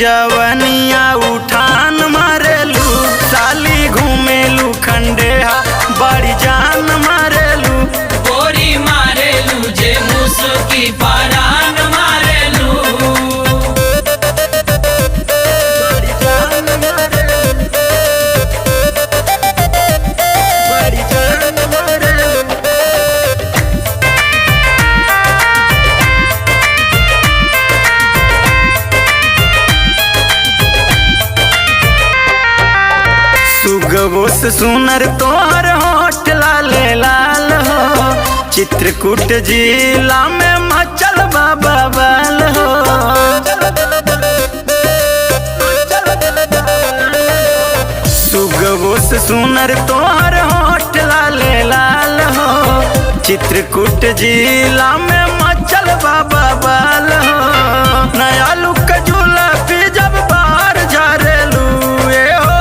जवनिया उठान मारेलू, साली घूमेलू खंडेहा बड़ी जान मारेलू। गोरी मारेलू जे मुसकी परान मारेलू। बड़ी जान मारेलू, बड़ी जान मारेलू। सुगवो से सुनर तोहर होठ लाले लाल हो, चित्रकूट जिला में मचल बाबा बाल हो। सुगवो से सुनर तोहर होठ लाले लाल हो, चित्रकूट जिला में मचल बाबा बाल हो। नया लुक झूला पी जब बाहर झारेलू ए हो,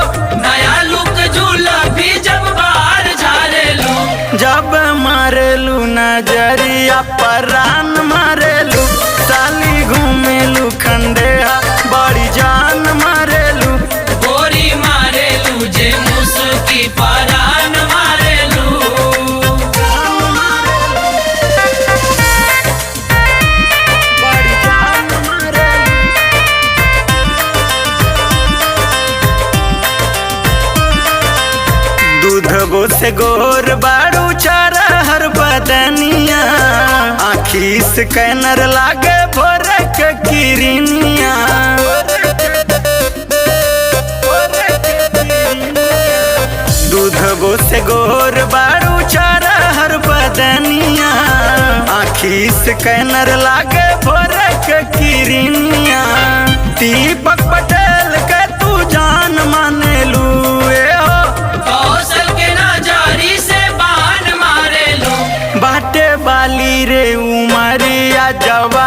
जब मारेलू नजरिया परान मारेलू, साली घूमेलू खंडेहा बड़ी जान मारेलू। गोरी मारेलू जे मुसकी परान मारेलू। बड़ी जान मारेलू। दूधबो से गोर बारू चारा हर बदनिया, आखी से कैनर लागे भोरे के किरनिया। दूधबो से गोर बारू चारा हर बदनिया, आखी से कैनर लागे भोरे के किरनिया। दीपक पटेल के तू जान मानेलू ए हो, कौशल के नजारी से बान मारेलू। बाटे बाली रे उमरिया जवा